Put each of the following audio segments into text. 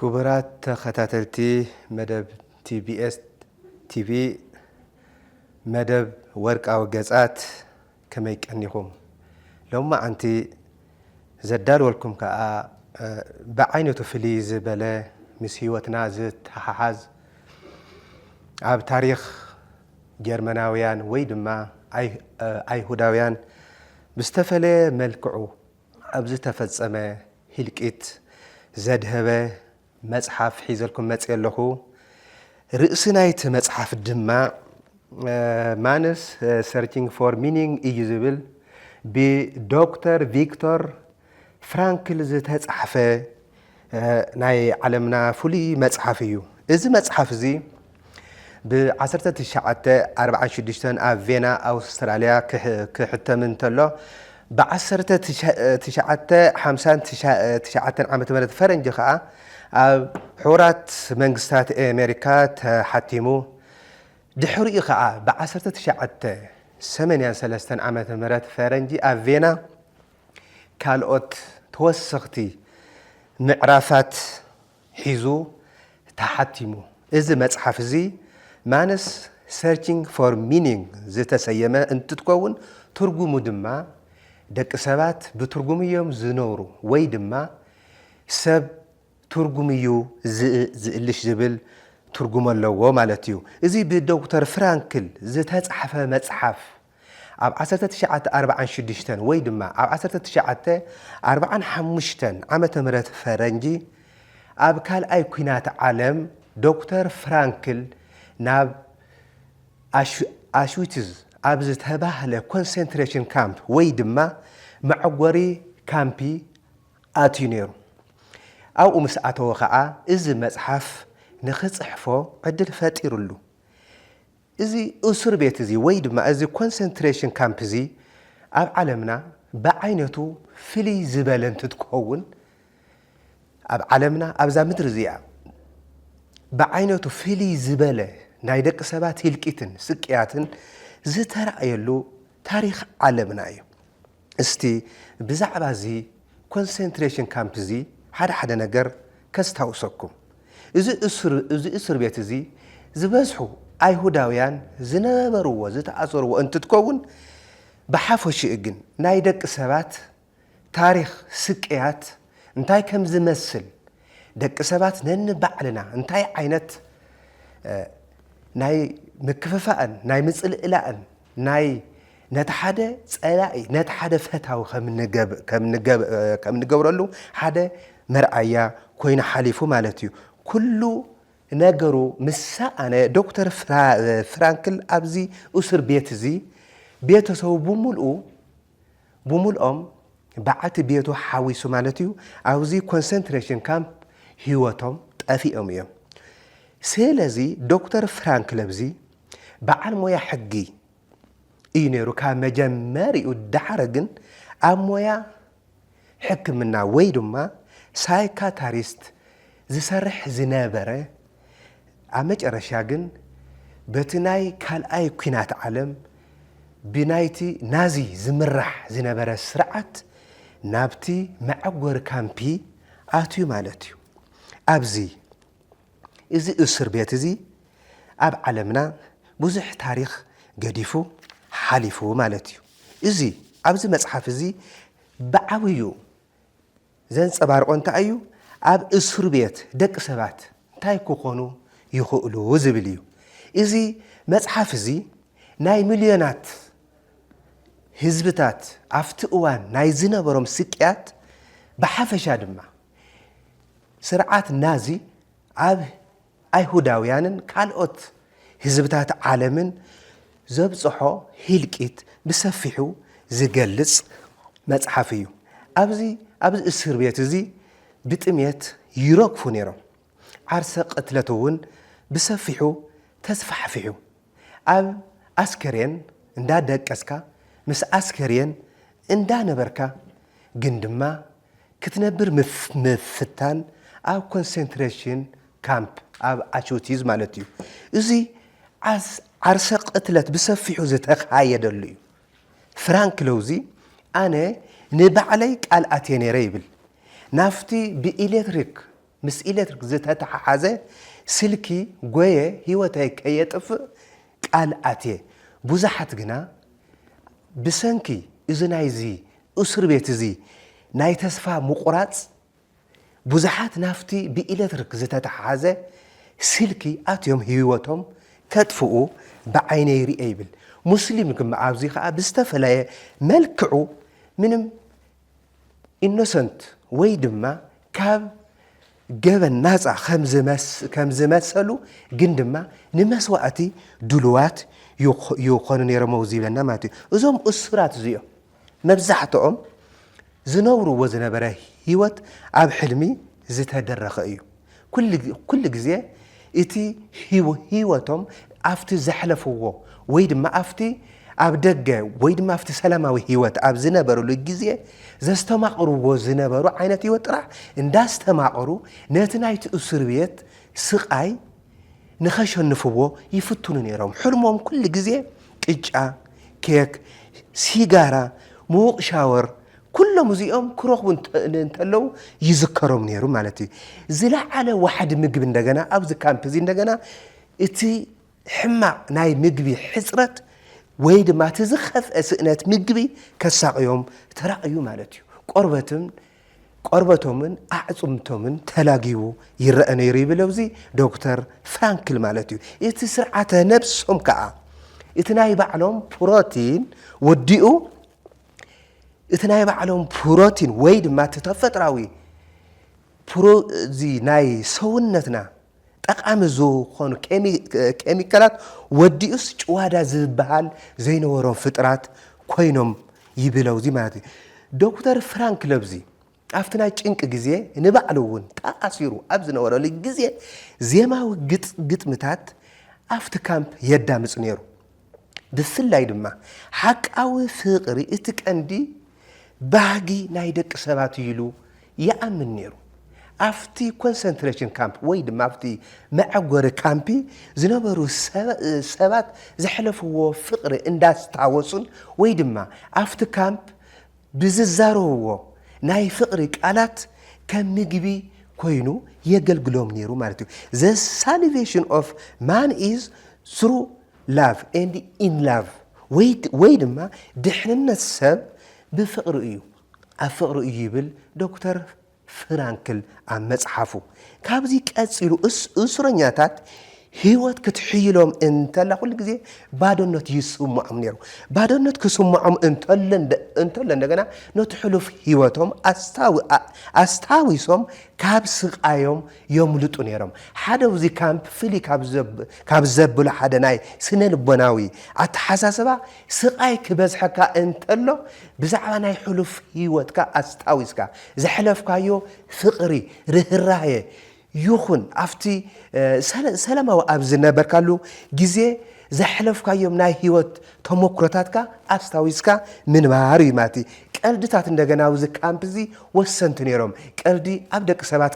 كبرات تخاتلتي مدب تي بي اس تي في مدب ورق او جزات كما يكنيكم لما انت زدال ولكم كا بعينته فليز بلا مسيوتنا زت ححاز اب تاريخ جرمناويان ويدما ايهوداويان بستفله ملكعو ابز تفصمه هلقيت زدهبه مصحف حيزلكم مصيلخو رئسنايت مصحف دما مانس searching for meaning is بدكتور فيكتور فرانكل زتتصحفه ناي علمنا فلي مصحف እዩ እዚ መጽሓፍ እዚ ب1946 ኣብ ቬና ኣውስትራልያ ክሕተም እንተሎ ب1959 ዓመተ ምህረት ፈረንጂ ከዓ ኣብ ሕቡራት መንግስታት ኣሜሪካ ተሓቲሙ ድሕሪኡ ከዓ ب1983 ዓመተ ምህረት ፈረንጂ ኣብ ቬና ካልኦት ተወሰኽቲ ምዕራፋት ሒዙ ተሓቲሙ እዚ መጽሓፍ እዚ ማንስ searching for meaning ዝተሰየመ እንትትከውን ትርጉሙ ድማ ደቂ ሰባት ብትርጉምዮም ዝነብሩ ወይ ድማ ሰብ ትርጉምዩ ዝእልሽ ዝብል ትርጉም ኣለዎ ማለት እዩ እዚ ብዶክተር ፍራንክል ዝተጻሕፈ መጽሓፍ ኣብ 1946 ወይ ድማ ኣብ 1945 ዓመተ ምህረት ፈረንጂ ኣብ ካልኣይ ኩናት ዓለም ዶክተር ፍራንክል ናብ ኣሽዊትዝ ኣብ ዝተባህለ ኮንሰንትሬሽን ካምፕ ወይ ድማ መዕጎሪ ካምፒ ኣትዩ ነይሩ ኣብኡ ምስ ኣተወ ከዓ እዚ መጽሓፍ ንኽጽሕፎ ዕድል ፈጢሩሉ እዚ እስር ቤት እዚ ወይ ድማ እዚ ኮንሰንትሬሽን ካምፕ እዚ ኣብ ዓለምና ብዓይነቱ ፍልይ ዝበለ እንትትከውን ኣብ ዓለምና ኣብዛ ምድሪ እዚኣ ብዓይነቱ ፍልይ ዝበለ ናይ ደቂ ሰባት ህልቂትን ስቅያትን ዝተረኣየሉ ታሪክ ዓለምና እዩ እስቲ ብዛዕባ እዚ ኮንሰንትሬሽን ካምፕ እዚ ሓደ ነገር ከስታውሰኩም እዚ እስር ቤት እዚ ዝበዝሑ ኣይሁዳውያን ዝነበርዎ ዝተኣሰሩዎ እንትትከውን ብሓፈሽኡ ግን ናይ ደቂ ሰባት ታሪክ ስቅያት እንታይ ከም ዝመስል ደቂ ሰባት ነንባዕልና እንታይ ዓይነት ናይ ምክፍፋእን ናይ ምጽልእላእን ናይ ነቲ ሓደ ጸላኢ ነቲ ሓደ ፈታዊ ከም ንገብረሉ ሓደ መርኣያ ኮይኑ ሓሊፉ ማለት እዩ ኩሉ ነገሩ ምሳኣነ ዶክተር ፍራንክል ኣብዚ እስር ቤት እዚ ቤተሰቡ ብምልኦም በዓቲ ቤቱ ሓዊሱ ማለት እዩ ኣብዚ ኮንሰንትሬሽን ካምፕ ህይወቶም ጠፊኦም እዮም ስለዚ ዶክተር ፍራንክል ኣብዚ በዓል ሞያ ሕጊ እዩ ነይሩ ካብ መጀመሪኡ ዳሕረ ግን ኣብ ሞያ ሕክምና ወይ ድማ ሳይካታሪስት ዝሰርሕ ዝነበረ ኣብ መጨረሻ ግን በቲ ናይ ካልኣይ ኩናት ዓለም ብናይቲ ናዚ ዝምራሕ ዝነበረ ስርዓት ናብቲ መዕጎሪ ካምፒ ኣትዩ ማለት እዩ ኣብዚ እዚ እስር ቤት እዚ ኣብ ዓለምና ብዙሕ ታሪክ ገዲፉ ሓሊፉ ማለት እዩ እዚ ኣብዚ መጽሓፍ እዚ ብዓብዩ ዘንጸባርቆ እንታይ እዩ ኣብ እስር ቤት ደቂ ሰባት እንታይ ክኾኑ ይኽእሉ ዝብል እዩ እዚ መጽሓፍ እዚ ናይ ሚልዮናት ህዝብታት ኣብቲ እዋን ናይ ዝነበሮም ስቅያት ብሓፈሻ ድማ ስርዓት ናዚ ኣብ ኣይሁዳውያንን ካልኦት ህዝብታት ዓለምን ዘብጽሖ ህልቂት ብሰፊሑ ዝገልጽ መጽሓፍ እዩ ኣብዚ እስር ቤት እዚ ብጥሜት ይረግፉ ነይሮም ዓርሰ ቅትለት እውን ብሰፊሑ ተስፋሕፊሑ ኣብ ኣስከሬን እንዳደቀስካ ምስ ኣስከሬን እንዳነበርካ ግን ድማ ክትነብር ምፍታን ኣብ ኮንሰንትሬሽን ካምፕ ኣብ ኣሽዊትዝ ማለት እዩ እዚ ዓርሰ ቅትለት ብሰፊሑ ዝተኻየደሉ እዩ ፍራንክል እዚ ኣነ ንባዕለይ ቃል ኣትየ ነይረ ይብል ናፍቲ ብኤሌክትሪክ ምስ ኤሌክትሪክ ዝተተሓሓዘ ስልኪ ጎየ ህይወተይ ከየጥፍእ ቃል ኣትየ ብዙሓት ግና ብሰንኪ እዚ ናይዚ እስር ቤት እዚ ናይ ተስፋ ምቁራጽ ብዙሓት ናፍቲ ብኤሌክትሪክ ዝተተሓሓዘ ስልኪ ኣትዮም ህይወቶም ከጥፍኡ ብዓይነይ ርአ ይብል ሙስሊም ግን ኣብዚ ከዓ ብዝተፈለየ መልክዑ ምንም ኢኖሰንት ወይ ድማ ካብ ገበን ናፃ ከም ዝመሰሉ ግን ድማ ንመስዋእቲ ድልዋት ይኾኑ ነይሮም ዝብለና ማለት እዩ እዞም እስራት እዚኦም መብዛሕትኦም ዝነብርዎ ዝነበረ ህይወት ኣብ ሕልሚ ዝተደረኸ እዩ ኩሉ ግዜ እቲ ህይወቶም ኣብቲ ዘሕለፍዎ ወይ ድማ ኣብቲ ኣብ ደገ ወይ ድማ ኣብቲ ሰላማዊ ህይወት ኣብ ዝነበሩሉ ግዜ ዘስተማቕርዎ ዝነበሩ ዓይነት ህይወት ጥራሕ እንዳስተማቐሩ ነቲ ናይቲ እስር ቤት ስቃይ ንኸሸንፍዎ ይፍትኑ ነይሮም ሕልሞም ኩሉ ግዜ ቅጫ ኬክ ሲጋራ ሙቕ ሻወር ኩሎም እዚኦም ክረኽቡ እንተለው ይዝከሮም ነይሩ ማለት እዩ ዝለዓለ ዋሕዲ ምግቢ እንደገና ኣብዚ ካምፕ እዚ እንደገና እቲ ሕማቕ ናይ ምግቢ ሕፅረት ወይ ድማ ትዝኸፍአ ስእነት ምግቢ ከሳቅዮም ተራእዩ ማለት እዩ ቆርበቶምን ኣዕፅምቶምን ተላጊቡ ይረአ ነይሩ ይብል እዚ ዶክተር ፍራንክል ማለት እዩ እቲ ስርዓተ ነብሶም ከዓ እቲ ናይ ባዕሎም ፕሮቲን ወዲኡ እቲ ናይ ባዕሎም ፕሮቲን ወይ ድማ ተፈጥራዊ ዚ ናይ ሰውነትና ጠቃሚ ዝኾኑ ኬሚካላት ወዲኡስ ጭዋዳ ዝበሃል ዘይነበሮም ፍጥራት ኮይኖም ይብለው ዚ ማለት እዩ ዶክተር ፍራንክ ለብዚ ኣብቲ ናይ ጭንቂ ግዜ ንባዕሉ እውን ተኣሲሩ ኣብ ዝነበረሉ ግዜ ዜማዊ ግጥምታት ኣብቲ ካምፕ የዳምፅ ነይሩ ብፍላይ ድማ ሓቃዊ ፍቕሪ እቲ ቀንዲ ባህጊ ናይ ደቂ ሰባት ኢሉ ይኣምን ነይሩ ኣብቲ ኮንሰንትሬሽን ካምፕ ወይ ድማ ኣብቲ መዕጎሪ ካምፒ ዝነበሩ ሰባት ዘሕለፍዎ ፍቕሪ እንዳስታወሱን ወይ ድማ ኣብቲ ካምፕ ብዝዛረብዎ ናይ ፍቕሪ ቃላት ከም ምግቢ ኮይኑ የገልግሎም ነይሩ ማለት እዩ the salvation of man is through love and in love ወይ ድማ ድሕንነት ሰብ ብፍቕሪ እዩ ኣብ ፍቕሪ እዩ ይብል ዶክተር ፍራንክል ኣብ መጽሓፉ ካብዚ ቀፂሉ እስረኛታት ህይወት ክትሕይሎም እንተላ ኩሉ ግዜ ባዶነት ይስምዖም ነይሩ ባዶነት ክስምዖም እንተሎ እንደገና ነቲ ሕሉፍ ህይወቶም ኣስታዊሶም ካብ ስቃዮም የምልጡ ነይሮም ሓደ ውዚ ካምፕ ፍሊ ካብ ዘብሉ ሓደ ናይ ስነ ልቦናዊ ኣተሓሳስባ ስቃይ ክበዝሐካ እንተሎ ብዛዕባ ናይ ሕሉፍ ህይወትካ ኣስታዊስካ ዘሕለፍካዮ ፍቕሪ ርህራሄ ይኹን ኣብቲ ሰላማዊ ኣብ ዝነበርካሉ ግዜ ዘሕለፍካዮም ናይ ህይወት ተሞክሮታትካ ኣስታዊስካ ምንባር እዩ ማለት እዩ ቀልድታት እንደገና ኣብዚ ካምፕ እዚ ወሰንቲ ነይሮም ቀልዲ ኣብ ደቂ ሰባት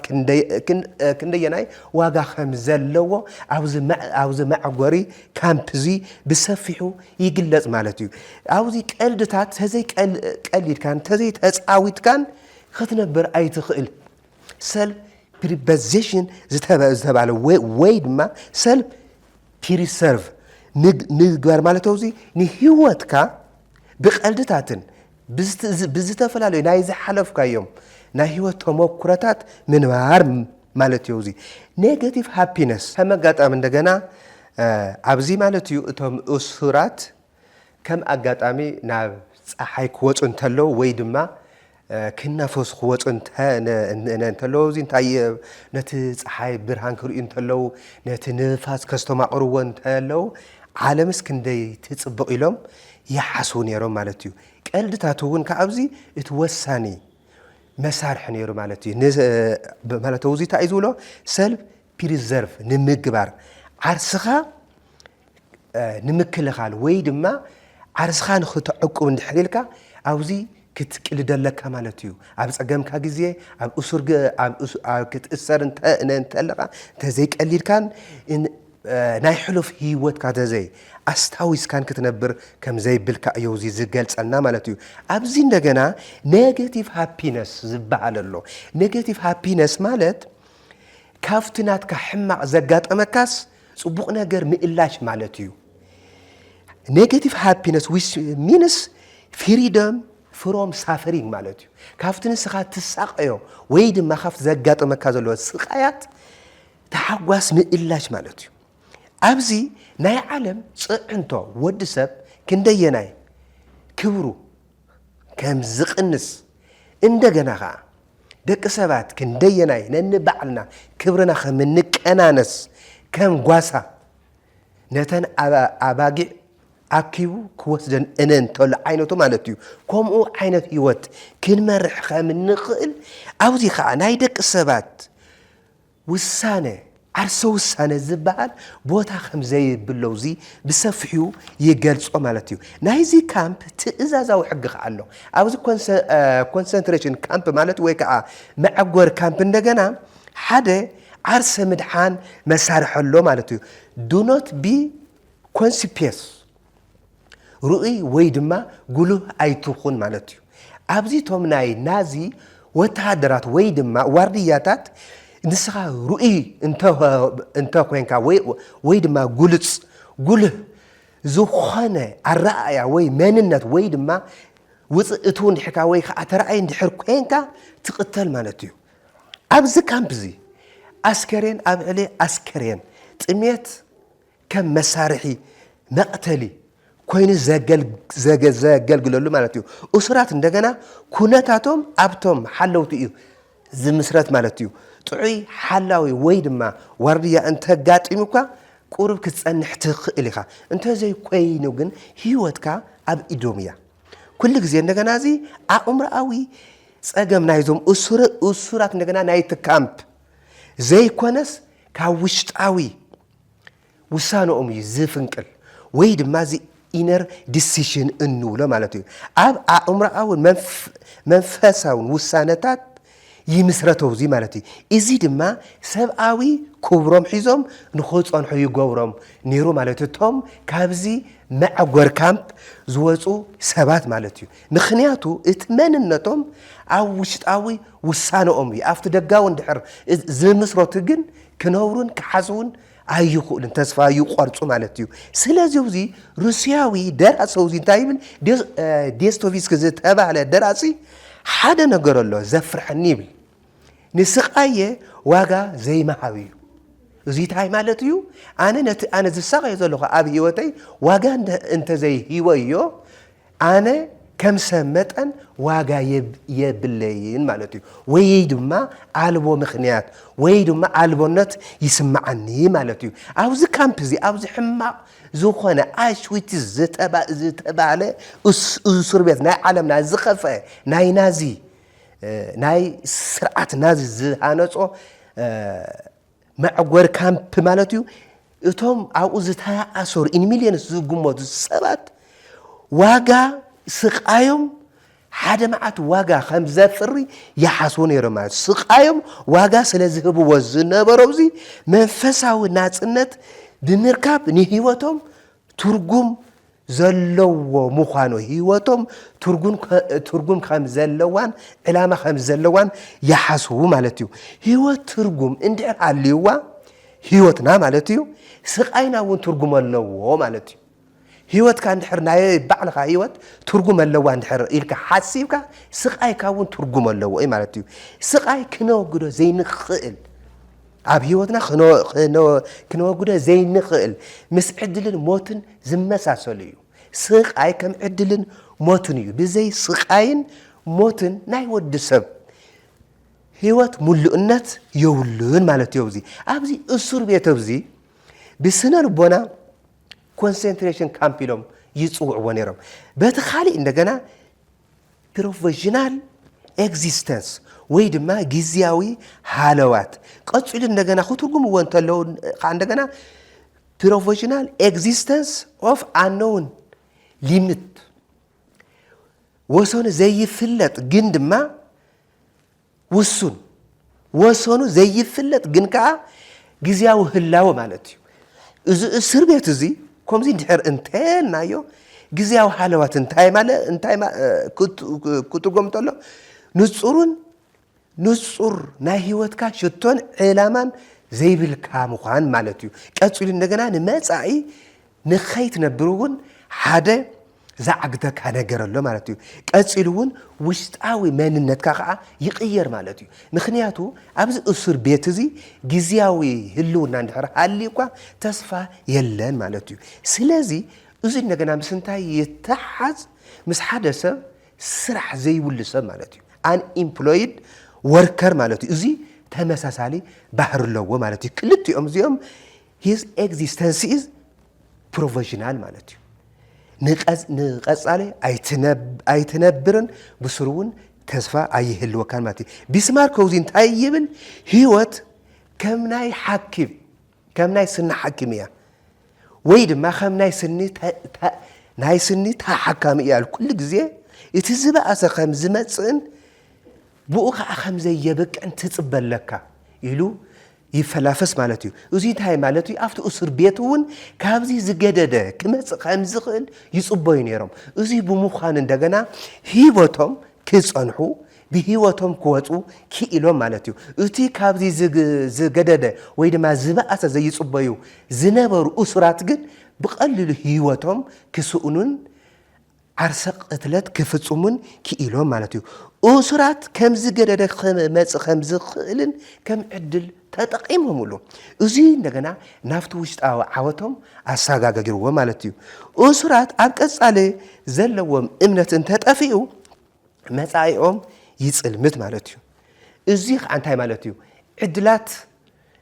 ክንደየናይ ዋጋ ከም ዘለዎ ኣብዚ መዕጎሪ ካምፕ እዚ ብሰፊሑ ይግለጽ ማለት እዩ ኣብዚ ቀልድታት ተዘይ ቀሊድካን ተዘይ ተፃዊትካን ክትነብር ኣይትኽእል ሰልፍ ፕሪፖዚሽን ዝተባለ ወይ ድማ ሰልፍ ፕሪሰርቭ ምግባር ማለት እዚ ንህይወትካ ብቀልድታትን ብዝተፈላለዩ ናይ ዝሓለፍካዮም ናይ ህይወት ተሞክሮታት ምንባር ማለት እዩ እዚ ኔጌቲቭ ሃፒነስ ከም ኣጋጣሚ እንደገና ኣብዚ ማለት እዩ እቶም እስራት ከም ኣጋጣሚ ናብ ፀሓይ ክወፁ እንተለው ወይ ድማ ክናፈስ ክወፁ እንተለው እዚ እንታይ ነቲ ፀሓይ ብርሃን ክርእዩ እንተለው ነቲ ንፋስ ከስተማቕርዎ እንተለው ዓለምስ ክንደይ ትፅብቕ ኢሎም ይሓስቡ ነይሮም ማለት እዩ ቀልድታት እውን ካብዚ እቲ ወሳኒ መሳርሒ ነይሩ ማለት እዩ ማለት እዚ እንታይ ዝብሎ ሰልፍ ፕሪዘርቭ ንምግባር ዓርስኻ ንምክልኻል ወይ ድማ ዓርስኻ ንኽትዕቁብ እንድሕር ኢልካ ኣብዚ ክትቅልደለካ ማለት እዩ ኣብ ፀገምካ ግዜ ኣብ እሱር ኣብ ክትእሰር እንተለኻ ተዘይቀሊድካን ናይ ሕሉፍ ህይወትካ ተዘይ ኣስታዊስካን ክትነብር ከም ዘይብልካ እዩ እዚ ዝገልጸልና ማለት እዩ ኣብዚ እንደገና ኔጌቲቭ ሃፒነስ ዝበሃል ኣሎ ኔጌቲቭ ሃፒነስ ማለት ካፍትናትካ ሕማቕ ዘጋጠመካስ ጽቡቕ ነገር ምእላሽ ማለት እዩ ኔጌቲቭ ሃፒነስ which means freedom from suffering ማለት እዩ ካፍቲ ንስኻ ትሳቀዮ ወይ ድማ ካፍቲ ዘጋጠመካ ዘሎ ስቃያት ተሓጓስ ምእላሽ ማለት እዩ ኣብዚ ናይ ዓለም ጽዕንቶ ወዲ ሰብ ክንደየናይ ክብሩ ከም ዝቕንስ እንደገና ኸ ደቂ ሰባት ክንደየናይ ነንባዕልና ክብርና ከም ንቀናነስ ከም ጓሳ ነተን ኣባጊዕ ኣኪቡ ክወስደን እንተሎ ዓይነቱ ማለት እዩ ከምኡ ዓይነት ህይወት ክንመርሕ ከም ንኽእል ኣብዚ ኸዓ ናይ ደቂ ሰባት ውሳነ ዓርሰ ውሳነ ዝበሃል ቦታ ከም ዘይብለው ዚ ብሰፊሑ ይገልጾ ማለት እዩ ናይዚ ካምፕ ትእዛዛዊ ሕጊ ኸ ኣሎ ኣብዚ ኮንሰንትሬሽን ካምፕ ማለት ወይ ከዓ መዕጎር ካምፕ እንደገና ሓደ ዓርሰ ምድሓን መሳርሒ ኣሎ ማለት እዩ do not be conspicuous ሩኡይ ወይ ድማ ጉሉህ ኣይትኹን ማለት እዩ ኣብዚ ቶም ናይ ናዚ ወተሃደራት ወይ ድማ ዋርድያታት ንስኻ ሩኡይ እንተ ኮንካ ወይ ድማ ጉልህ ዝኾነ ኣረኣያ ወይ መንነት ወይ ድማ ውፅእቱ እንድሕርካ ወይ ከዓ ተረኣይ እንድሕር ኮንካ ትቕተል ማለት እዩ ኣብዚ ካምፕ እዚ ኣስከሬን ኣብ ዕሊ ኣስከሬን ጥሜት ከም መሳርሒ መቕተሊ ኮይኑ ዘገልግለሉ ማለት እዩ እስራት እንደገና ኩነታቶም ኣብቶም ሓለውቲ እዩ ዝምስረት ማለት እዩ ጥዑይ ሓላዊ ወይ ድማ ዋርድያ እንተጋጢሙካ ቁርብ ክትጸንሕ ትኽእል ኢኻ እንተዘይ ኮይኑ ግን ህይወትካ ኣብ ኢዶም እያ ኩሉ ግዜ እንደገና እዚ ኣእምሮኣዊ ጸገም ናይዞም እሱራት እንደገና ናይቲ ካምፕ ዘይኮነስ ካብ ውሽጣዊ ውሳነኦም እዩ ዝፍንቅል ወይ ድማ እዚ ኢነር ዲሲሽን እንብሎ ማለት እዩ ኣብ ኣእምሮኣውን መንፈሳውን ውሳነታት ይምስረተው ዚ ማለት እዩ እዚ ድማ ሰብኣዊ ክብሮም ሒዞም ንኽጸንሑ ይገብሮም ነይሩ ማለት እቶም ካብዚ መዕጎር ካምፕ ዝወፁ ሰባት ማለት እዩ ምኽንያቱ እቲ መንነቶም ኣብ ውሽጣዊ ውሳነኦም እዩ ኣብቲ ደጋዊ እንድሕር ዝምስረቱ ግን ክነብሩን ክሓስቡን ኣይኽእሉን ተስፋ ይቆርጹ ማለት እዩ ስለዚ እዚ ሩስያዊ ደራሲ እዚ እንታይ ይብል ዶስቶቭስኪ ዝተባህለ ደራሲ ሓደ ነገር ኣሎ ዘፍርሐኒ ይብል ንስቃየ ዋጋ ዘይመሃብ እዩ እዚ እንታይ ማለት እዩ ኣነ ዝሳቀዮ ዘለኹ ኣብ ህይወተይ ዋጋ እንተዘይሂወዮ ኣነ ከም ሰብ መጠን ዋጋ የብለይን ማለት እዩ ወይ ድማ ኣልቦ ምኽንያት ወይ ድማ ኣልቦነት ይስማዓኒ ማለት እዩ ኣብዚ ካምፕ እዚ ኣብዚ ሕማቕ ዝኾነ ኣሽዊትስ ዝተባለ እስር ቤት ናይ ዓለምና ዝኸፍአ ናይ ናዚ ናይ ስርዓት ናዚ ዝሃነጾ መዕጎር ካምፕ ማለት እዩ እቶም ኣብኡ ዝተኣሰሩ ኢን ሚልዮንስ ዝግመቱ ሰባት ዋጋ ስቃዮም ሓደ መዓት ዋጋ ከም ዘፍሪ ይሓስቡ ነይሮም ማለት ስቃዮም ዋጋ ስለ ዝህብዎ ዝነበረው እዚ መንፈሳዊ ናጽነት ብምርካብ ንህይወቶም ትርጉም ዘለዎ ምዃኑ ህይወቶም ትርጉም ከም ዘለዋን ዕላማ ከም ዘለዋን ይሓስቡ ማለት እዩ ህይወት ትርጉም እንድሕር ሃልይዋ ህይወትና ማለት እዩ ስቃይና እውን ትርጉም ኣለዎ ማለት እዩ ህይወትካ እንድሕር ናይ ባዕልኻ ህይወት ትርጉም ኣለዋ እንድሕር ኢልካ ሓሲብካ ስቃይካ እውን ትርጉም ኣለዎ እዩ ማለት እዩ ስቃይ ክነወግዶ ዘይንኽእል ኣብ ህይወትና ክነወግዶ ዘይንኽእል ምስ ዕድልን ሞትን ዝመሳሰሉ እዩ ስቃይ ከም ዕድልን ሞትን እዩ ብዘይ ስቃይን ሞትን ናይ ወዲ ሰብ ህይወት ሙሉእነት የብሉን ማለት እዩ ኣብዚ እስር ቤት እዚ ብስነ ልቦና ኮንሰንትሬሽን ካምፕ ኢሎም ይጽውዕዎ ነይሮም በቲ ኻሊእ እንደገና ፕሮፌሽናል ኤግዚስተንስ ወይ ድማ ጊዜያዊ ሃለዋት ቀጽሉ እንደገና ክትርጉምዎ እንተለው እንደገና ፕሮፌሽናል ኤግዚስተንስ ኦፍ አንኖውን ሊሚት ወሰኑ ዘይፍለጥ ግን ድማ ውሱን ወሰኑ ዘይፍለጥ ግን ከዓ ጊዜያዊ ህላወ ማለት እዩ እዚ እስር ቤት እዚ ከምዚ እንድሕር እንተልናዮ ጊዜያዊ ሃለዋት እንታይ ክትርጎም እንተሎ ንጹር ናይ ህይወትካ ሽቶን ዕላማን ዘይብልካ ምዃን ማለት እዩ ቀጽሉ እንደገና ንመጻኢ ንኸይት ነብሩውን ሓደ ዛዕግተካ ነገር ኣሎ ማለት እዩ ቀጽሉ እውን ውሽጣዊ መንነትካ ከዓ ይቕየር ማለት እዩ ምኽንያቱ ኣብዚ እስር ቤት እዚ ግዚያዊ ህልውና እንድሕር ሃልዩካ ተስፋ የለን ማለት እዩ ስለዚ እዚ እንደገና ምስ እንታይ ይተሓዝ ምስ ሓደ ሰብ ስራሕ ዘይብሉ ሰብ ማለት እዩ አንኢምፕሎይድ ወርከር ማለት እዩ እዚ ተመሳሳሊ ባህር ኣለዎ ማለት እዩ ክልቲኦም እዚኦም his existence is provisional ማለት እዩ ንቐጻለ ኣይትነብርን ብስሩውን ተስፋ ኣይህልወካን ማለት እዩ ቢስማርክ ከውዚ እንታይ ይብል ህይወት ከም ናይ ሓኪም ከም ናይ ስኒ ሓኪም እያ ወይ ድማ ከም ናይ ስኒ ተሓካሚ እያ ኩሉ ግዜ እቲ ዝበኣሰ ከም ዝመጽእን ብኡ ከዓ ከም ዘየበቅዕን ትጽበለካ ኢሉ ይፈላፈስ ማለት እዩ እዚ እንታይ ማለት እዩ ኣብቲ እስር ቤት እውን ካብዚ ዝገደደ ክመጽእ ከም ዝኽእል ይጽበዩ ነይሮም እዚ ብምዃን እንደገና ህይወቶም ክጸንሑ ብህይወቶም ክወፁ ክኢሎም ማለት እዩ እቲ ካብዚ ዝገደደ ወይ ድማ ዝበኣሰ ዘይጽበዩ ዝነበሩ እስራት ግን ብቐሊሉ ህይወቶም ክስኡኑን ዓርሰ ቅትለት ክፍጽሙን ክኢሎም ማለት እዩ እስራት ከም ዝገደደ ክመጽእ ከም ዝኽእልን ከም ዕድል ተጠቂሞምሉ እዚ እንደገና ናፍቲ ውሽጣዊ ዓወቶም ኣሰጋጋጊርዎ ማለት እዩ እስራት ኣብ ቀጻሊ ዘለዎም እምነት እንተጠፊኡ መጻኢኦም ይጽልምት ማለት እዩ እዚ ከዓ እንታይ ማለት እዩ ዕድላት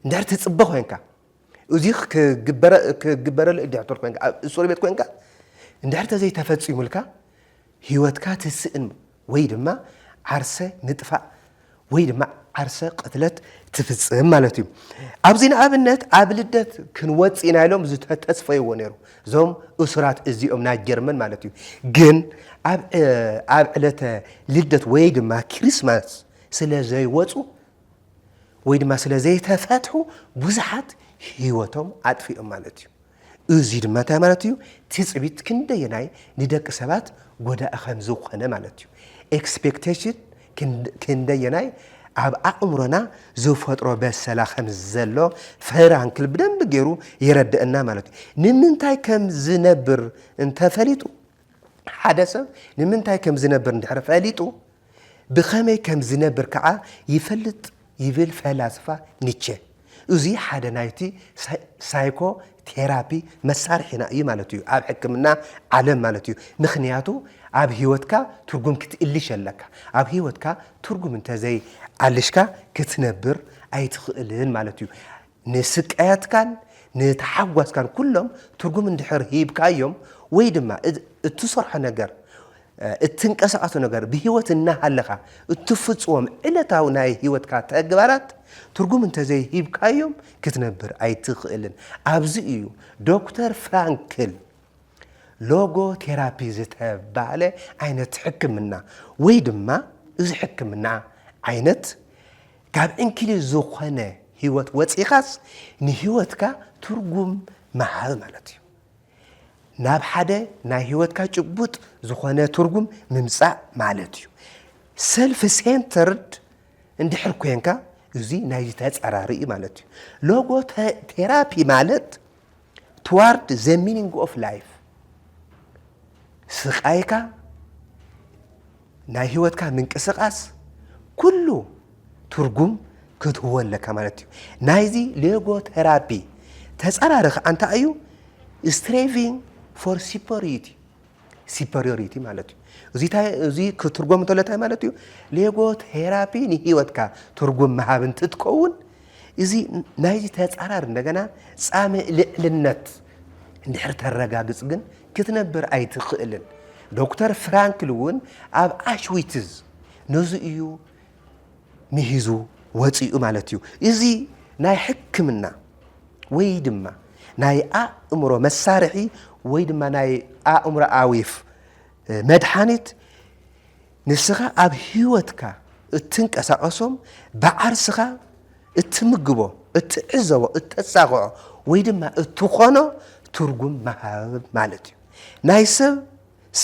እንድሕር ትጽበ ኮይንካ እዚ ክግበረሉ እድሕር ኮይንካ እስር ቤት ኮይንካ እንድሕር ተዘይተፈጺሙልካ ህይወትካ ትስእን ወይ ድማ ዓርሰ ምጥፋእ ወይ ድማ ዓርሰ ቅትለት ትፍጽም ማለት እዩ ኣብዚ ንኣብነት ኣብ ልደት ክንወጽ ኢና ኢሎም ዝተተስፈይዎ ነይሩ እዞም እስራት እዚኦም ናይ ጀርመን ማለት እዩ ግን ኣብ ዕለተ ልደት ወይ ድማ ክሪስማስ ስለ ዘይወጹ ወይ ድማ ስለ ዘይተፈትሑ ብዙሓት ህይወቶም ኣጥፊኦም ማለት እዩ እዚ ድማ እንታይ ማለት እዩ ትጽቢት ክንደየናይ ንደቂ ሰባት ጎዳኢ ከም ዝኾነ ማለት እዩ ኤክስፔክቴሽን ክንደየናይ ኣብ ኣእምሮና ዝፈጥሮ በሰላ ከም ዘሎ ፍራንክል ብደንብ ገይሩ ይረድአና ማለት እዩ ንምንታይ ከም ዝነብር እንተፈሊጡ ሓደ ሰብ ንምንታይ ከም ዝነብር እንድሕር ፈሊጡ ብኸመይ ከም ዝነብር ከዓ ይፈልጥ ይብል ፈላስፋ ኒቼ እዚ ሓደ ናይቲ ሳይኮ ቴራፒ መሳርሒና እዩ ማለት እዩ ኣብ ሕክምና ዓለም ማለት እዩ ምኽንያቱ ኣብ ህይወትካ ትርጉም ክትእልሽ ኣለካ ኣብ ህይወትካ ትርጉም እንተዘይ ኣልሽካ ክትነብር ኣይትኽእልን ማለት እዩ ንስቃያትካን ንተሓጓስካን ኩሎም ትርጉም እንድሕር ሂብካዮም ወይ ድማ እትሰርሖ ነገር እትንቀሳቀሱ ነገር ብህይወት እናሃለኻ እትፍጽዎም ዕለታዊ ናይ ህይወትካ ተግባራት ትርጉም እንተዘይ ሂብካዮም ክትነብር ኣይትኽእልን ኣብዚ እዩ ዶክተር ፍራንክል ሎጎ ቴራፒ ዝተባለ ዓይነት ሕክምና ወይ ድማ እዚ ሕክምና ዓይነት ካብ እንክሊዝ ዝኾነ ህይወት ወፂኻስ ንህይወትካ ትርጉም መሃብ ማለት እዩ ናብ ሓደ ናይ ህይወትካ ጭቡጥ ዝኾነ ትርጉም ምምጻእ ማለት እዩ ሰልፍ ሴንተርድ እንድሕር ኮንካ እዚ ናይ ተጻራሪ ማለት እዩ ሎጎ ቴራፒ ማለት toward the meaning of life ስቃይካ ናይ ህይወትካ ምንቅስቃስ ኩሉ ትርጉም ክትወለካ ማለት እዩ ናይዚ ሎጎ ቴራፒ ተጻራሪ አንተ እዩ striving for superiority ማለት እዩ እዚ ክትርጉም ተለታይ ማለት እዩ ሎጎ ቴራፒ ንህይወትካ ትርጉም መሃብ እንትትከውን እዚ ናይዚ ተጻራሪ እንደገና ጻምእ ልዕልነት እንድሕር ተረጋግጽ ግን ክትነብር ኣይትኽእልን ዶክተር ፍራንክል እውን ኣብ ኣሽዊትዝ ነዚ እዩ ምሂዙ ወፂኡ ማለት እዩ እዚ ናይ ሕክምና ወይ ድማ ናይ ኣእምሮ መሳርሒ ወይ ድማ ናይ ኣእምሮ ኣዊፍ መድሓኒት ንስኻ ኣብ ህይወትካ እትንቀሳቀሶም ብዓርስኻ እትምግቦ እትዕዘቦ እትጻቕዖ ወይ ድማ እትኾኖ ትርጉም መሃብ ማለት እዩ ናይ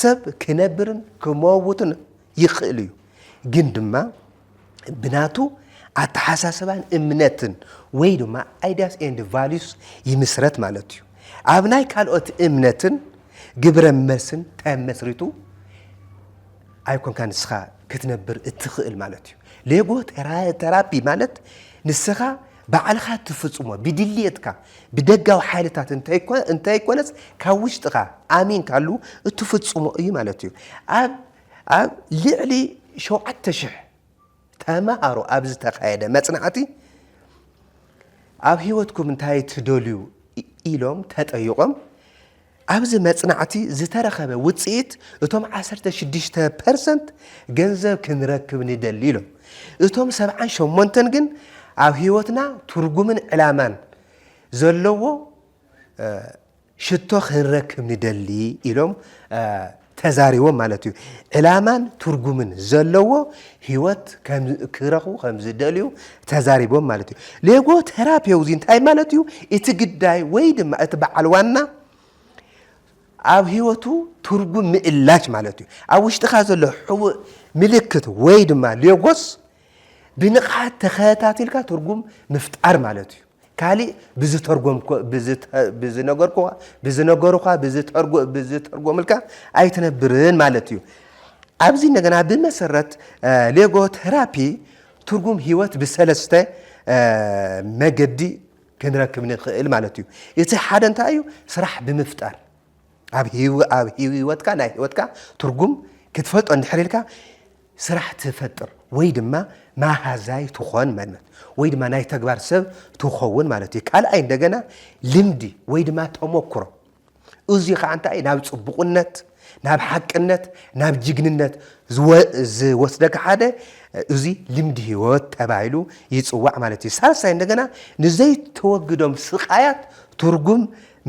ሰብ ክነብርን ክመውትን ይኽእል እዩ ግን ድማ ብናቱ أتحساسبان إمنتن ويدما ideas and values يمسرت مالتيو أبناي كالوت إمنتن جبر مسن تام مسرتو أيكون كان سخا كتنبر اتخيل مالتيو ليجو ترابي مالت نسخا بعلخا تفصمو بدليتك بدقاو حالتات انت يكونس كاوشتخا امين كالو تفصمو اي مالتيو اب لعلي شو عتشح تمهارو ابز تقايده مصنعتي اب هيوتكم انتي تدوليو إيلوم تطيقم ابز مصنعتي زترخبه وصيت اتوم 16% ገንዘብ ክንረክብ ንደሊሎም እቶም 78 ግን ኣብ ህይወትና ትርጉምን ዕላማን ዘለዎ ሽቶ ክንረክብ ንደሊ ኢሎም ተዛሪቦም ማለት እዩ ዕላማን ትርጉምን ዘለዎ ህይወት ከም ክረኹ ከም ዝደልዩ ተዛሪቦም ማለት እዩ ሌጎ ቴራፒው እንታይ ማለት እዩ እቲ ግዳይ ወይ ድማ እቲ በዓል ዋና ኣብ ህይወቱ ትርጉም ምእላች ማለት እዩ ኣብ ውሽጥኻ ዘሎ ሕቡእ ምልክት ወይ ድማ ሌጎስ ብንቃት ተኸታቲልካ ትርጉም ምፍጣር ማለት እዩ ካሊ ብዝነገሩካ ብዝተርጎምልካ ኣይትነብርን ማለት እዩ ኣብዚ ነገና ብመሰረት ሌጎ ቴራፒ ትርጉም ህይወት ብሰለስተ መገዲ ክንረክብ ንኽእል ማለት እዩ እቲ ሓደ እንታይ እዩ ስራሕ ብምፍጣር ኣብ ህይወትካ ናይ ህይወትካ ትርጉም ክትፈልጦ እንድሕሪልካ ስራሕ ትፈጥር ወይ ድማ ማሃዛይ ትኾን ማለት ወይ ድማ ናይ ተግባር ሰብ ትኸውን ማለት እዩ ካልኣይ እንደገና ልምዲ ወይ ድማ ተሞክሮ እዚ ከዓ እንታይ ናብ ጽቡቕነት ናብ ሓቅነት ናብ ጅግንነት ዝወስደካ ሓደ እዚ ልምዲ ህይወት ተባሂሉ ይጽዋዕ ማለት እዩ ሳልሳይ እንደገና ንዘይ ተወግዶም ስቃያት ትርጉም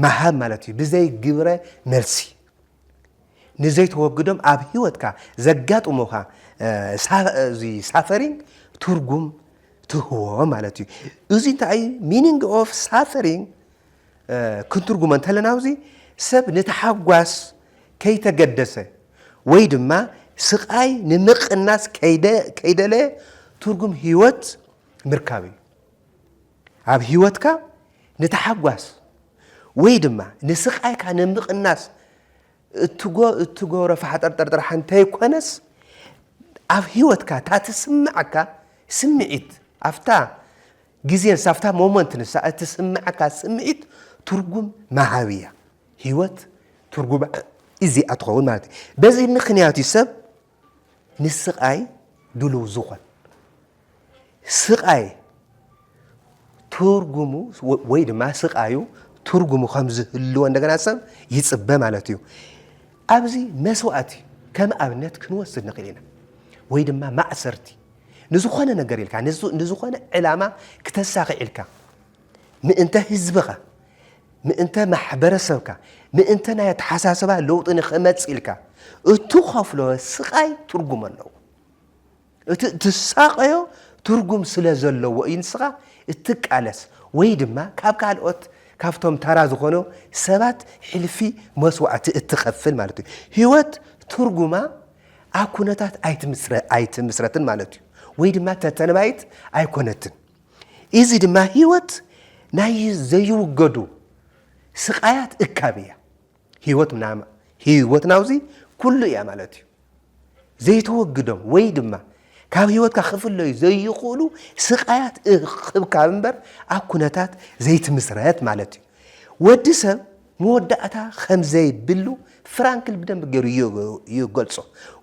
ማሃብ ማለት እዩ ብዘይ ግብረ መልሲ ንዘይ ተወግዶም ኣብ ህይወትካ ዘጋጥሙኻ ሳፈሪንግ ትርጉም ትህዎ ማለት እዩ እዚ እንታይ ሚኒንግ ኦፍ ሳፈሪንግ ክንትርጉሞ እንተለና እዚ ሰብ ንተሓጓስ ከይተገደሰ ወይ ድማ ስቃይ ንምቕናስ ከይደለ ትርጉም ህይወት ምርካብ እዩ ኣብ ህይወትካ ንተሓጓስ ወይ ድማ ንስቃይካ ንምቕናስ እትጎረ ፈሓጠርጠርጥር ሓንተይ ኮነስ ኣብ ህይወትካ ታትስምዓካ ስምዒት ኣፍታ ግዜን ሳፍታ ሞመንት ንሳ እትስምዓካ ስምዒት ትርጉም ማሃብያ ህይወት ትርጉም እዚ ኣትኸውን ማለት እዩ በዚ ምክንያት ሰብ ንስቃይ ድልው ዝኾን ስቃይ ትርጉሙ ወይ ድማ ስቃዩ ትርጉሙ ከም ዝህልዎ እንደገና ሰብ ይጽበ ማለት እዩ ኣብዚ መስዋዕቲ ከም ኣብነት ክንወስድ ንኽእል ኢና ወይ ድማ ማዕሰርቲ ንዝኾነ ነገር ኢልካ ንዝኾነ ዕላማ ክተሳኺ ኢልካ ምእንተ ህዝብኻ ምእንተ ማሕበረሰብካ ምእንተ ናይ ተሓሳሰባ ለውጢ ንኽመጽእ ኢልካ እትኸፍሎ ስቃይ ትርጉም ኣለዎ እቲ ትሳቀዮ ትርጉም ስለ ዘለዎ እዩ ንስኻ እትቃለስ ወይ ድማ ካብ ካልኦት ካብቶም ተራ ዝኾኑ ሰባት ሕልፊ መስዋዕቲ እትኸፍል ማለት እዩ ህይወት ትርጉማ ኣብ ኩነታት ኣይትምስረትን ማለት እዩ ወይ ድማ ተተንባይት ኣይኮነትን እዚ ድማ ህይወት ናይ ዘይውገዱ ስቃያት እካብያ ህይወት ናውዚ ኩሉ እያ ማለት እዩ ዘይተወግዶም ወይ ድማ ካብ ህይወትካ ክፍለዩ ዘይኽእሉ ስቃያት እኽብካ እምበር ኣብ ኩነታት ዘይትምስረት ማለት እዩ ወዲ ሰብ መወዳእታ ከም ዘይብሉ ፍራንክል ብደንብ ገይሩ ይገልጾ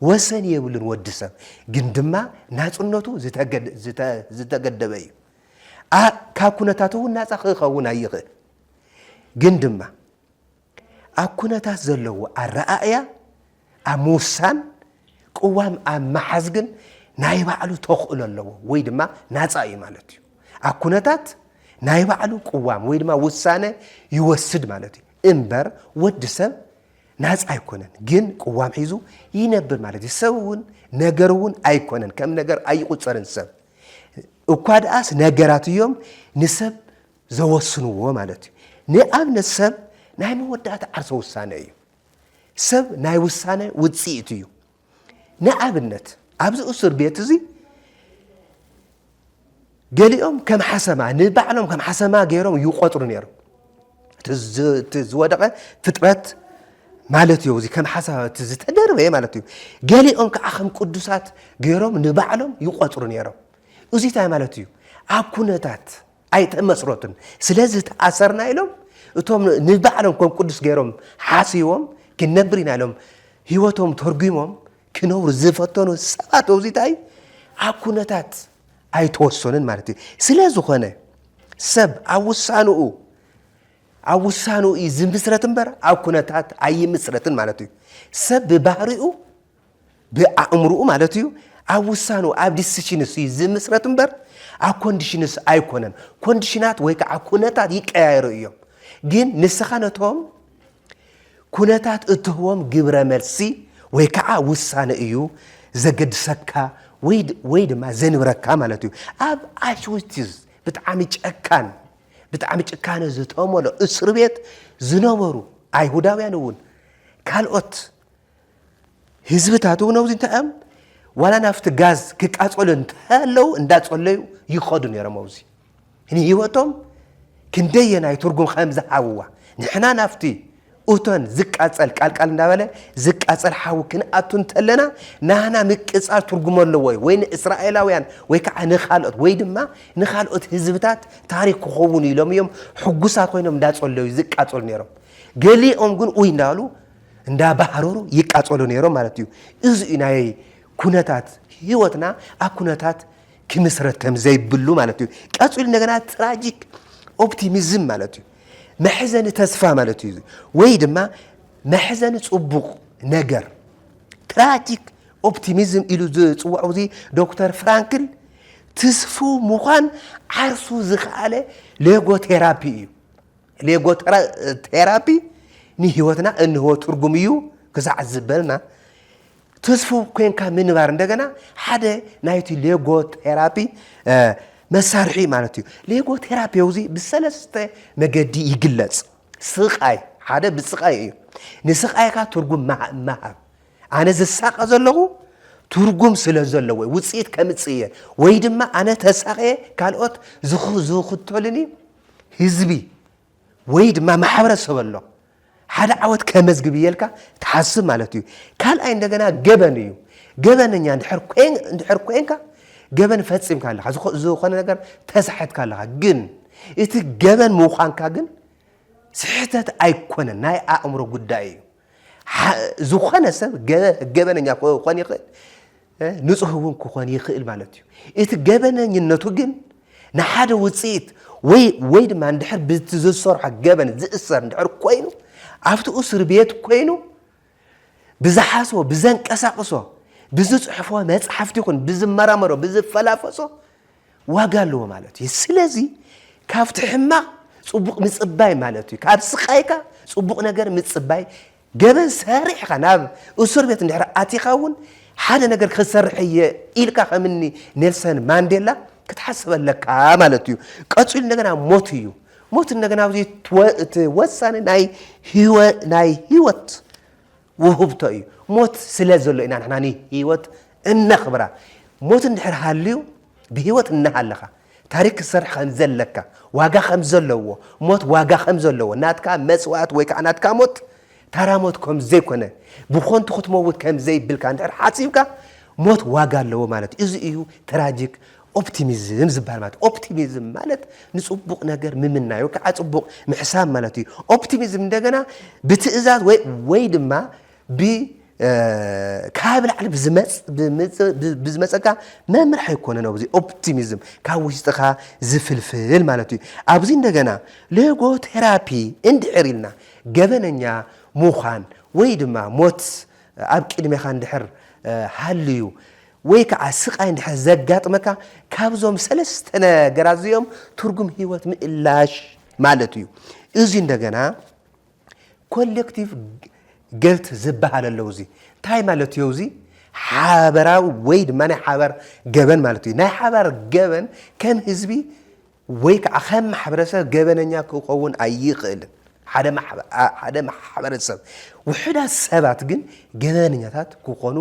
ወሰን የብሉን ወዲ ሰብ ግን ድማ ናጽነቱ ዝተገደበ እዩ ካብ ኩነታቱ ናጻ ክኸውን ኣይኽእል ግን ድማ ኣብ ኩነታት ዘለዎ ኣረኣእያ ኣብ ምውሳን ቅዋም ኣብ መሓዝ ግን ናይ ባዕሉ ተኽእሎ ኣለዎ ወይ ድማ ናጻ እዩ ማለት እዩ ኣብ ኩነታት ናይ ባዕሉ ቅዋም ወይ ድማ ውሳነ ይወስድ ማለት እዩ እምበር ወዲ ሰብ ናጻ ኣይኮነን ግን ቅዋም ሒዙ ይነብር ማለት እዩ ሰብ እውን ነገር እውን ኣይኮነን ከም ነገር ኣይቁፀርን ሰብ እኳ ደኣስ ነገራት እዮም ንሰብ ዘወስንዎ ማለት እዩ ንኣብነት ሰብ ናይ መወዳእታ ዓርሰ ውሳነ እዩ ሰብ ናይ ውሳነ ውፅኢት እዩ ንኣብነት ኣብዚ እስር ቤት እዚ ገሊኦም ከም ሓሰማ ንባዕሎም ከም ሓሰማ ገይሮም ይቆጥሩ ነይሮም ትዝወደቀ ፍጥረት ማለት እዩ እዚ ከም ሓሰማ ዝተደርበ ማለት እዩ ገሊኦም ከዓ ከም ቅዱሳት ገይሮም ንባዕሎም ይቆጥሩ ነይሮም እዚ ታይ ማለት እዩ ኣብ ኩነታት ኣይተመስረቱን ስለዚ ተኣሰርና ኢሎም እቶም ንባዕሎም ከም ቅዱስ ገይሮም ሓሲቦም ክነብር ኢና ኢሎም ህይወቶም ተርጉሞም ክነብሩ ዝፈተኑ ሰባት እዚ ታይ ኣብ ኩነታት ኣይተወሰኑን ማለት እዩ ስለዝኾነ ሰብ ኣብ ውሳኑኡ ዝምስረት እምበር ኣብ ኩነታት ኣይምስረትን ማለት እዩ ሰብ ብባህሪኡ ብኣእምሮኡ ማለት እዩ ኣብ ውሳኑኡ ኣብ ዲሲሽንስ ዝምስረት እምበር ኣብ ኮንዲሽንስ ኣይኮነን ኮንዲሽናት ወይ ከዓ ኩነታት ይቀያየሩ እዮም ግን ንስኻ ነቶም ኩነታት እትህቦም ግብረ መልሲ ወይ ከዓ ውሳነ እዩ ዘገድሰካ ወይ ድማ ዘንብረካ ማለት እዩ ኣብ ኣሽዊትዝ ብጣዕሚ ጭካነ ዝተመልኦ እስር ቤት ዝነበሩ ኣይሁዳውያን እውን ካልኦት ህዝብታት እውን ኣብዚ እንተኦም ዋላ ናፍቲ ጋዝ ክቃፀሉ እንተለው እንዳጸለዩ ይኸዱ ነይሮም ኣብዚ ህይወቶም ክንደየናይ ትርጉም ከም ዝሃብዋ ንሕና ናፍቲ እቶን ዝቃፀል ቃልቃል እንዳበለ ዝቃፀል ሓዊ ክንኣቱ እንተለና ናህና ምቅፃል ትርጉም ኣለዎ ወይ ንእስራኤላውያን ወይ ከዓ ንኻልኦት ወይ ድማ ንኻልኦት ህዝብታት ታሪክ ክኸውን ኢሎም እዮም ሕጉሳት ኮይኖም እንዳጸለዩ ዝቃፀሉ ነይሮም ገሊኦም ግን ወይ እንዳሉ እንዳባህረሩ ይቃፀሉ ነይሮም ማለት እዩ እዚ ናይ ኩነታት ህይወትና ኣብ ኩነታት ክምስረት ከም ዘይብሉ ማለት እዩ ቀጽሉ እንደገና ትራጂክ ኦፕቲሚዝም ማለት እዩ መሕዘን ተስፋ ማለት እዩ ወይ ድማ መሕዘን ጽቡቕ ነገር ትራጂክ ኦፕቲሚዝም ኢሉ ዝጽዋዕ እዚ ዶክተር ፍራንክል ተስፉ ምዃን ዓርሱ ዝኽኣለ ሌጎ ቴራፒ እዩ ሌጎ ቴራፒ ንህይወትና እንሆ ትርጉም እዩ ክሳዕ ዝበልና ተስፉ ኮንካ ምንባር እንደገና ሓደ ናይቲ ሌጎ ቴራፒ መሳርሒ ማለት እዩ ሌጎ ቴራፒ እዚ ብሰለስተ መገዲ ይግለጽ ስቃይ ሓደ ብስቃይ እዩ ንስቃይካ ትርጉም ማሃብ ኣነ ዝሳቀ ዘለኹ ትርጉም ስለ ዘለዎ ውጽኢት ከምጽየ ወይ ድማ ኣነ ተሳቀየ ካልኦት ዝኽተሉኒ ህዝቢ ወይ ድማ ማሕበረሰብ ኣሎ ሓደ ዓወት ከመዝግብ ይልካ ተሓስብ ማለት እዩ ካልኣይ እንደገና ገበን እዩ ገበንኛ እንድሕር ኮንካ ገበን ፈጽምካ ኣለኻ ዝኾነ ነገር ተሳሕትካ ኣለኻ ግን እቲ ገበን ምዃንካ ግን ስሕተት ኣይኮነን ናይ ኣእምሮ ጉዳይ እዩ ዝኾነ ሰብ ገበነኛ ክኾን ይኽእል ንጹህ እውን ክኾን ይኽእል ማለት እዩ እቲ ገበነኝነቱ ግን ንሓደ ውጽኢት ወይ ድማ እንድሕር ብዝሰርሖ ገበን ዝእሰር እንድሕር ኮይኑ ኣብቲ እስር ቤት ኮይኑ ብዝሓስቦ ብዘንቀሳቅሶ ብዝጽሕፎ መጽሓፍቲ ይኹን ብዝመራመሮ ብዝፈላፈሶ ዋጋ ኣለዎ ማለት እዩ ስለዚ ካብቲ ሕማቕ ጽቡቕ ምጽባይ ማለት እዩ ካብ ስቃይካ ጽቡቕ ነገር ምጽባይ ገበን ሰሪሕካ ናብ እስር ቤት እንድሕር ኣቲኻ እውን ሓደ ነገር ክሰርሕ እየ ኢልካ ከምኒ ኔልሰን ማንዴላ ክትሓስበለካ ማለት እዩ ቀጽሉ እንደገና ሞት እዩ ሞት እንደገና ኣብዚ ተወሳነ ናይ ህይወት ውህብቶ እዩ ሞት ስለ ዘሎ ኢና ንሕና ህይወት እነኽብራ ሞት እንድሕር ሃልዩ ብህይወት እናሃለኻ ታሪክ ክሰርሕ ከም ዘለካ ዋጋ ከም ዘለዎ ሞት ዋጋ ከም ዘለዎ ናትካ መጽዋዕት ወይ ከዓ ናትካ ሞት ተራ ሞት ከም ዘይኮነ ብኾንቱ ክትመውት ከም ዘይብልካ እንድሕር ሓሲብካ ሞት ዋጋ ኣለዎ ማለት እዩ እዚ እዩ ትራጂክ ኦፕቲሚዝም ዝበሃል ማለት ኦፕቲሚዝም ማለት ንጽቡቕ ነገር ምምናዩ ከዓ ጽቡቕ ምሕሳብ ማለት እዩ ኦፕቲሚዝም እንደገና ብትእዛዝ ወይ ድማ ካብ ላዕሊ ብዝመፀካ መምርሒ ኣይኮነን ኣብዚ ኦፕቲሚዝም ካብ ውሽጥኻ ዝፍልፍል ማለት እዩ ኣብዚ እንደገና ሌጎ ቴራፒ እንድሕር ኢልና ገበነኛ ምዃን ወይ ድማ ሞት ኣብ ቅድሜኻ እንድሕር ሃልዩ ወይ ከዓ ስቃይ እንድሕር ዘጋጥመካ ካብዞም ሰለስተ ነገራት እዚኦም ትርጉም ህይወት ምእላሽ ማለት እዩ እዚ እንደገና ኮሌክቲቭ ገልት ዝበሃል ኣለዎ እዚ እንታይ ማለት እዩ እዚ ሓበራዊ ወይ ድማ ናይ ሓበር ገበን ማለት እዩ ናይ ሓበር ገበን ከም ህዝቢ ወይ ከዓ ከም ማሕበረሰብ ገበነኛ ክኸውን ኣይኽእልን ሓደ ማሕበረሰብ ውሕዳት ሰባት ግን ገበነኛታት ክኾኑ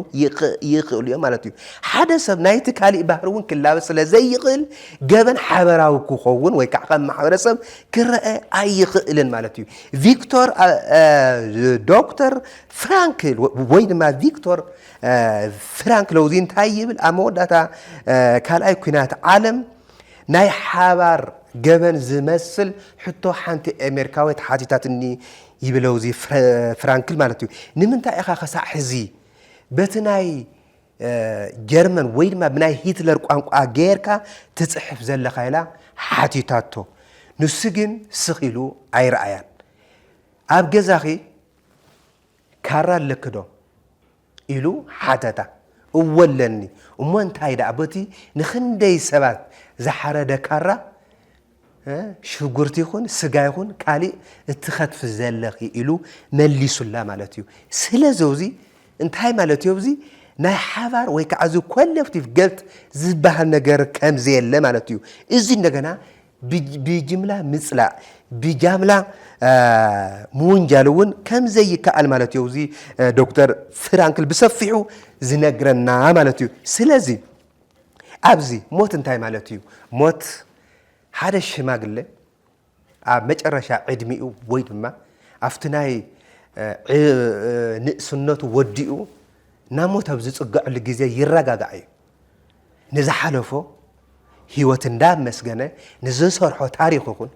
ይኽእሉ እዮም ማለት እዩ ሓደ ሰብ ናይቲ ካሊእ ባህሪ እውን ክላበስ ስለ ዘይኽእል ገበን ሓበራዊ ክኸውን ወይ ከዓ ከም ማሕበረሰብ ክረአ ኣይኽእልን ማለት እዩ ዶክተር ፍራንክል ወይ ድማ ቪክቶር ፍራንክል ለውዚ እንታይ ይብል ኣብ መወዳእታ ካልኣይ ኩናት ዓለም ናይ ሓባር ገበን ዝመስል ሕቶ ሓንቲ ኣሜሪካዊት ሓቲታትኒ ይብለውዚ ፍራንክል ማለት እዩ ንምንታይ ኢኻ ክሳዕ ሕዚ በቲ ናይ ጀርመን ወይ ድማ ብናይ ሂትለር ቋንቋ ጌርካ ትፅሕፍ ዘለኻ ኢላ ሓቲታቶ ንሱ ግን ስኺሉ ኣይረኣያን ኣብ ገዛኺ ካራ ኣለክ ዶ ኢሉ ሓተታ እወለኒ እሞ እንታይ ደኣ በቲ ንኽንደይ ሰባት ዝሓረደ ካራ ሽጉርቲ ይኹን ስጋ ይኹን ካሊእ እትኸትፍ ዘለኺ ኢሉ መሊሱላ ማለት እዩ ስለዚ እዚ እንታይ ማለት እዩ እዚ ናይ ሓባር ወይ ከዓ እዚ ኮሌክቲቭ ገልት ዝበሃል ነገር ከምዚ የለ ማለት እዩ እዚ እንደገና ብጅምላ ምፅላእ ብጃምላ ምውንጃል እውን ከምዘይ ይከኣል ማለት እዩ እዚ ዶክተር ፍራንክል ብሰፊሑ ዝነግረና ማለት እዩ ስለዚ ኣብዚ ሞት እንታይ ማለት እዩ ሞት ሓደ ሽማግለ ኣብ መጨረሻ ዕድሚኡ ወይ ድማ ኣብቲ ናይ ንእስነቱ ወዲኡ ናብ ሞት ኣብ ዝፅግዐሉ ግዜ ይረጋጋዕ እዩ ንዝሓለፎ ህይወት እንዳመስገነ ንዝሰርሖ ታሪክ ይኹን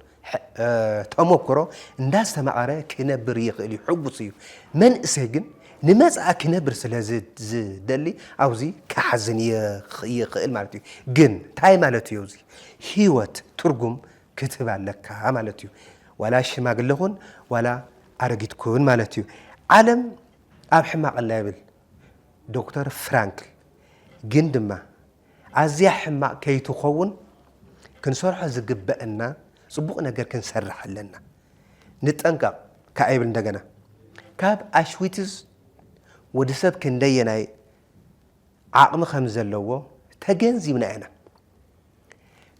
ተሞክሮ እንዳስተማቐረ ክነብር ይኽእል ይሕጉስ እዩ መንእሰይ ግን ንመፅኣ ክነብር ስለ ዝደሊ ኣብዚ ክሓዝን ይኽእል ማለት እዩ ግን እንታይ ማለት እዩ እዚ ህይወት ትርጉም ክትህብ ኣለካ ማለት እዩ ዋላ ሽማግለኹን ዋላ ኣረጊት ኩን ማለት እዩ ዓለም ኣብ ሕማቕ ኣላ ይብል ዶክተር ፍራንክል ግን ድማ ኣዝያ ሕማቕ ከይትኸውን ክንሰርሖ ዝግበአና ፅቡቕ ነገር ክንሰርሕ ኣለና ንጠንቀቕ ካይብል እንደገና ካብ ኣሽዊትዝ ወዲ ሰብ ክንደየናይ ዓቕሚ ከም ዘለዎ ተገንዚብና ኢና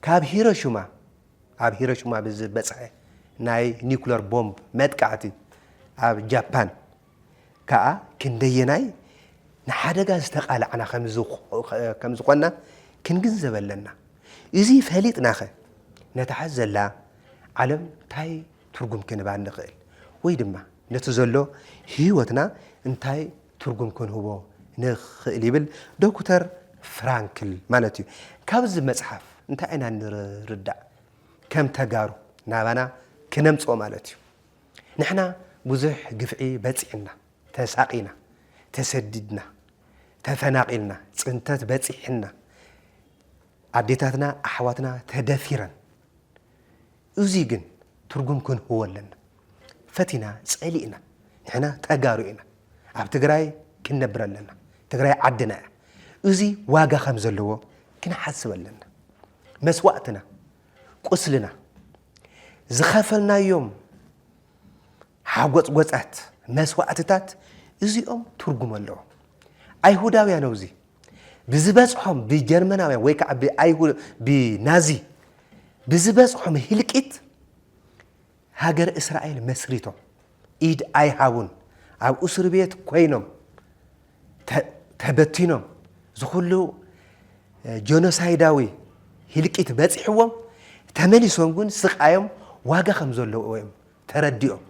ካብ ሂሮሽማ ኣብ ሂሮሽማ ብዝበፅሐ ናይ ኒኩለር ቦምብ መጥቃዕቲ ኣብ ጃፓን ከዓ ክንደየናይ ንሓደጋ ዝተቃልዓና ከም ዝኾና ክንግንዘብ ኣለና እዚ ፈሊጥናኸ ነታሓዝ ዘላ ዓለም እንታይ ትርጉም ክንባ ንኽእል ወይ ድማ ነቲ ዘሎ ህይወትና እንታይ ትርጉም ክንህቦ ንኽእል ይብል ዶክተር ፍራንክል ማለት እዩ ካብዚ መፅሓፍ እንታይ ኢና ንርዳእ ከም ተጋሩ ናባና ክነምፅኦ ማለት እዩ ንሕና ብዙሕ ግፍዒ በፂዕና ተሳቂና ተሰዲድና ተፈናቂልና ፅንተት በፂሕና ኣዴታትና ኣሕዋትና ተደፊረን እዚ ግን ትርጉም ክንህቦ ኣለና ፈቲና ፀሊእና ንሕና ተጋሩ ኢና ኣብ ትግራይ ክንነብር ኣለና ትግራይ ዓድና እያ እዚ ዋጋ ከም ዘለዎ ክንሓስብ ኣለና መስዋእትና ቁስልና ዝኸፈልናዮም ሓጎፅጎፃት መስዋእትታት እዚኦም ትርጉም ኣለዎ ኣይሁዳውያን እዚ ብዝበፅሖም ብጀርመናውያን ወይ ከዓ ብናዚ ብዝበፅሖም ህልቂት ሃገር እስራኤል መስሪቶም ኢድ ኣይሃቡን ኣብ እስር ቤት ኮይኖም ተበቲኖም ዝኹሉ ጆኖሳይዳዊ ህልቂት በፂሕዎም ተመሊሶም ግን ስቃዮም ዋጋ ከም ዘለዎ እዮም ተረዲኦም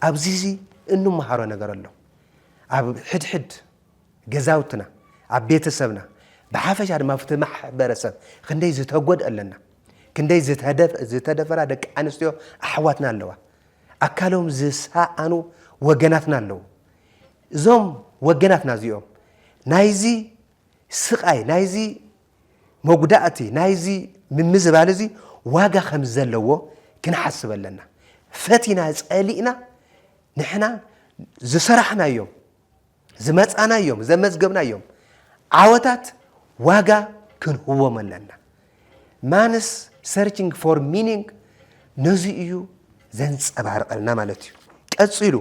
ኣብዚ እንመሃሮ ነገር ኣሎ ኣብ ሕድሕድ ገዛውትና ኣብ ቤተሰብና ብሓፈሻ ድማ ኣብቲ ማሕበረሰብ ክንደይ ዝተጎድአ ኣለና ክንደይ ዝተደፈራ ደቂ ኣንስትዮ ኣሕዋትና ኣለዋ ኣካሎም ዝሰኣኑ ወገናትና ኣለዉ እዞም ወገናትና እዚኦም ናይዚ ስቃይ ናይዚ መጉዳእቲ ናይዚ ምምዝባል እዚ ዋጋ ከም ዘለዎ ክንሓስብ ኣለና ፈቲና ፀሊእና ንሕና ዝሰራሕናዮም ዝመፃናዮም ዘመዝገብናዮም ዓወታት ዋጋ ክንህቦም ኣለና ማንስ ሰርችንግ ፎር ሚኒንግ ነዚ እዩ ዘንፀባርቀልና ማለት እዩ ቀፂሉ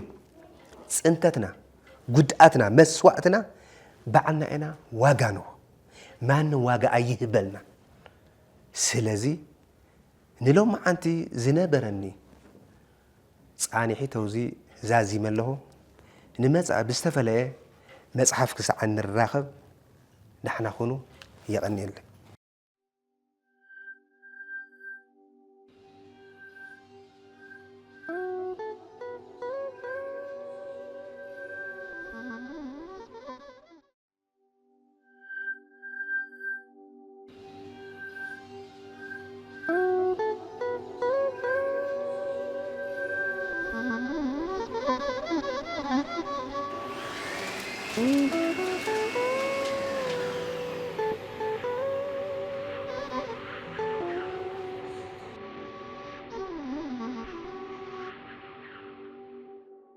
ፅንተትና ጉድኣትና መስዋእትና ባዕልና ኢና ዋጋ ንዎ ማንም ዋጋ ኣይህበልና ስለዚ ንሎም መዓንቲ ዝነበረኒ صانحي توزي زازي مله نمزع بستفلة مصحف كسعن الراخب نحن خونو يغني لك Mm-hmm.